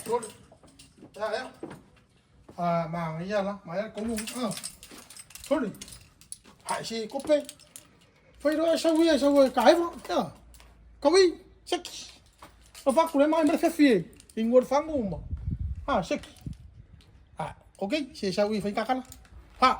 Rồi. Dạ em. À mà bây giờ là mà em có muốn thôi đi. Hãy xì cúp bê. Phải rồi sao vậy cái vậy? Nhá. Cái gì? Check. Nó phát của em mai mới phép phi. Hình nguồn phang ngủ mà. Check. Ok, xì sao vậy phải cắt. Ha.